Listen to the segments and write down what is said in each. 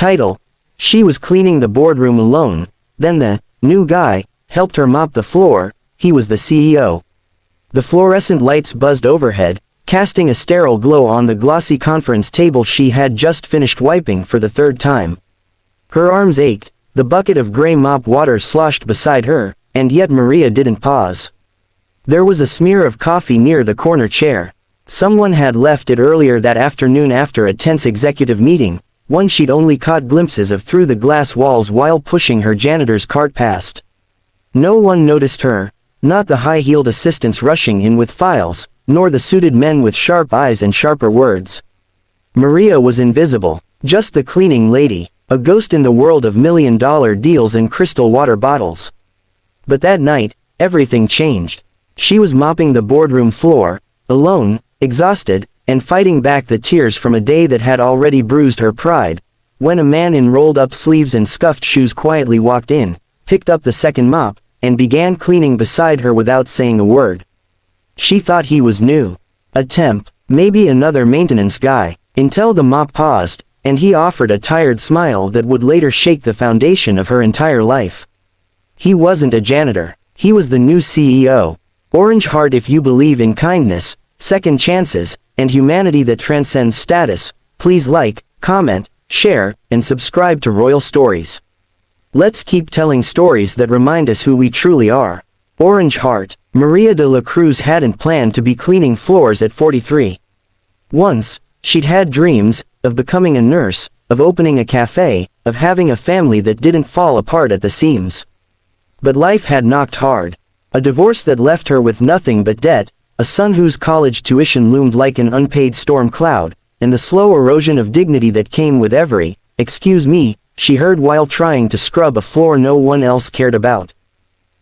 Title: She was cleaning the boardroom alone, then the new guy helped her mop the floor. He was the CEO. The fluorescent lights buzzed overhead, casting a sterile glow on the glossy conference table she had just finished wiping for the third time. Her arms ached, the bucket of gray mop water sloshed beside her, and yet Maria didn't pause. There was a smear of coffee near the corner chair. Someone had left it earlier that afternoon after a tense executive meeting, one she'd only caught glimpses of through the glass walls while pushing her janitor's cart past. No one noticed her, not the high-heeled assistants rushing in with files, nor the suited men with sharp eyes and sharper words. Maria was invisible, just the cleaning lady, a ghost in the world of million-dollar deals and crystal water bottles. But that night, everything changed. She was mopping the boardroom floor, alone, exhausted, and fighting back the tears from a day that had already bruised her pride, when a man in rolled-up sleeves and scuffed shoes quietly walked in, picked up the second mop, and began cleaning beside her without saying a word. She thought he was new. A temp, maybe another maintenance guy, until the mop paused, and he offered a tired smile that would later shake the foundation of her entire life. He wasn't a janitor. He was the new CEO. Orange Heart. If you believe in kindness, second chances, and humanity that transcends status, please like, comment, share, and subscribe to Royal Stories. Let's keep telling stories that remind us who we truly are. Orange Heart. Maria de la Cruz hadn't planned to be cleaning floors at 43. Once, she'd had dreams of becoming a nurse, of opening a cafe, of having a family that didn't fall apart at the seams. But life had knocked hard. A divorce that left her with nothing but debt, a son whose college tuition loomed like an unpaid storm cloud, and the slow erosion of dignity that came with every "excuse me" she heard while trying to scrub a floor no one else cared about.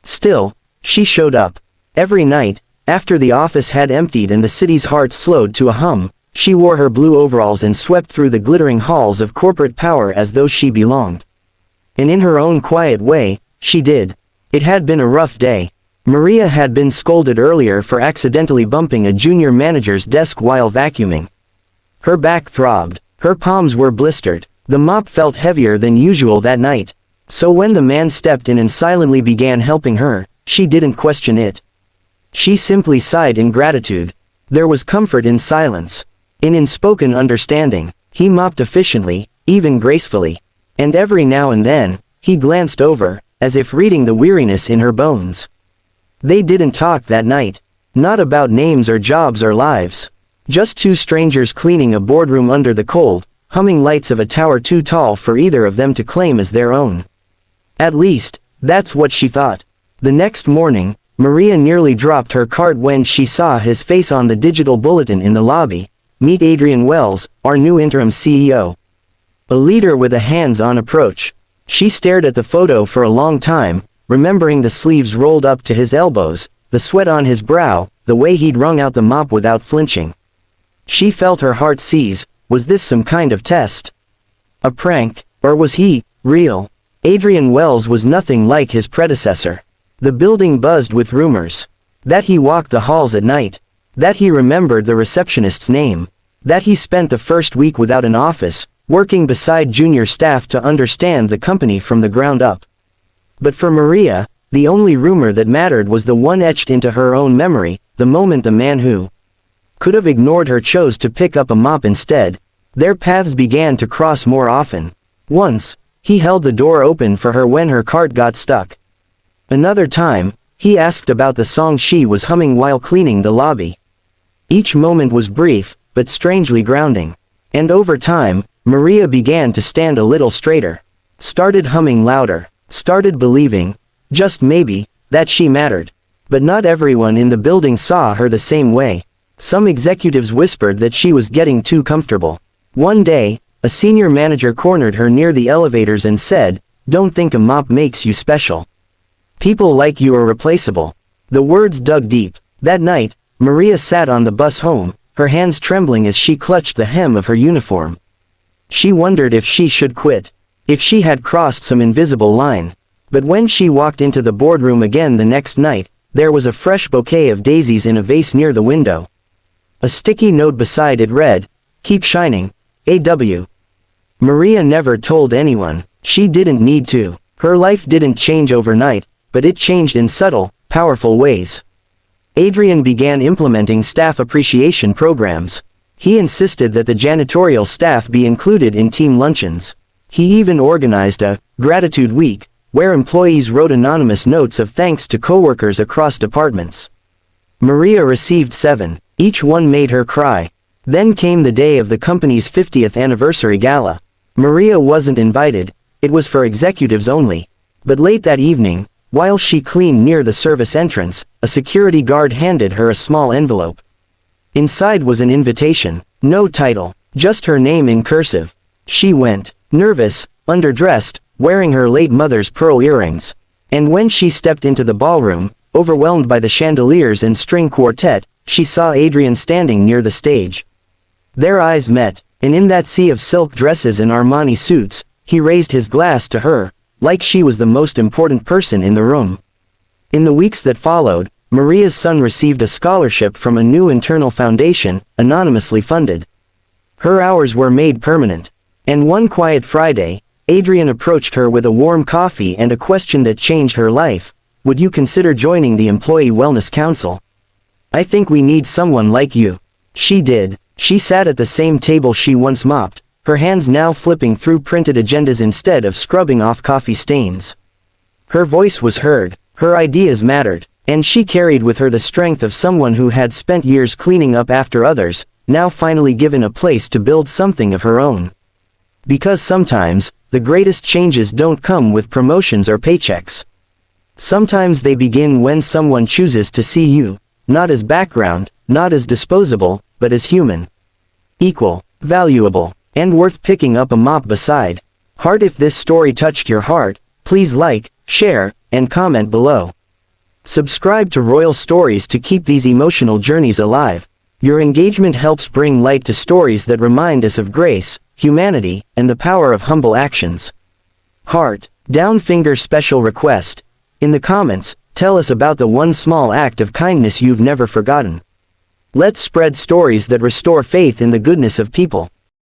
Still, she showed up. Every night, after the office had emptied and the city's heart slowed to a hum, she wore her blue overalls and swept through the glittering halls of corporate power as though she belonged. And in her own quiet way, she did. It had been a rough day. Maria had been scolded earlier for accidentally bumping a junior manager's desk while vacuuming. Her back throbbed. Her palms were blistered. The mop felt heavier than usual that night. So when the man stepped in and silently began helping her, she didn't question it. She simply sighed in gratitude. There was comfort in silence. In unspoken understanding. He mopped efficiently, even gracefully. And every now and then, he glanced over, as if reading the weariness in her bones. They didn't talk that night. Not about names or jobs or lives. Just two strangers cleaning a boardroom under the cold, humming lights of a tower too tall for either of them to claim as their own. At least, that's what she thought. The next morning, Maria nearly dropped her cart when she saw his face on the digital bulletin in the lobby. Meet Adrian Wells, our new interim CEO. A leader with a hands-on approach. She stared at the photo for a long time, remembering the sleeves rolled up to his elbows, the sweat on his brow, the way he'd wrung out the mop without flinching. She felt her heart seize. Was this some kind of test? A prank, or was he real? Adrian Wells was nothing like his predecessor. The building buzzed with rumors. That he walked the halls at night. That he remembered the receptionist's name. That he spent the first week without an office, working beside junior staff to understand the company from the ground up. But for Maria, the only rumor that mattered was the one etched into her own memory, the moment the man who could have ignored her chose to pick up a mop instead. Their paths began to cross more often. Once, he held the door open for her when her cart got stuck. Another time, he asked about the song she was humming while cleaning the lobby. Each moment was brief, but strangely grounding. And over time, Maria began to stand a little straighter. Started humming louder. Started believing, just maybe, that she mattered. But not everyone in the building saw her the same way. Some executives whispered that she was getting too comfortable. One day, a senior manager cornered her near the elevators and said, "Don't think a mop makes you special. People like you are replaceable." The words dug deep. That night, Maria sat on the bus home, her hands trembling as she clutched the hem of her uniform. She wondered if she should quit. If she had crossed some invisible line. But when she walked into the boardroom again the next night, there was a fresh bouquet of daisies in a vase near the window. A sticky note beside it read, "Keep shining, A.W." Maria never told anyone. She didn't need to. Her life didn't change overnight, but it changed in subtle, powerful ways. Adrian began implementing staff appreciation programs. He insisted that the janitorial staff be included in team luncheons. He even organized a gratitude week, where employees wrote anonymous notes of thanks to coworkers across departments. Maria received 7. Each one made her cry. Then came the day of the company's 50th anniversary gala. Maria wasn't invited, it was for executives only. But late that evening, while she cleaned near the service entrance, a security guard handed her a small envelope. Inside was an invitation, no title, just her name in cursive. She went, nervous, underdressed, wearing her late mother's pearl earrings. And when she stepped into the ballroom, overwhelmed by the chandeliers and string quartet, she saw Adrian standing near the stage. Their eyes met, and in that sea of silk dresses and Armani suits, he raised his glass to her, like she was the most important person in the room. In the weeks that followed, Maria's son received a scholarship from a new internal foundation, anonymously funded. Her hours were made permanent. And one quiet Friday, Adrian approached her with a warm coffee and a question that changed her life. Would you consider joining the Employee Wellness Council? I think we need someone like you. She did. She sat at the same table she once mopped, her hands now flipping through printed agendas instead of scrubbing off coffee stains. Her voice was heard, her ideas mattered, and she carried with her the strength of someone who had spent years cleaning up after others, now finally given a place to build something of her own. Because sometimes, the greatest changes don't come with promotions or paychecks. Sometimes they begin when someone chooses to see you, not as background, not as disposable, but as human. Equal, valuable, and worth picking up a mop beside. Heart. If this story touched your heart, please like, share, and comment below. Subscribe to Royal Stories to keep these emotional journeys alive. Your engagement helps bring light to stories that remind us of grace, humanity, and the power of humble actions. Heart, down finger. Special request. In the comments, tell us about the one small act of kindness you've never forgotten. Let's spread stories that restore faith in the goodness of people.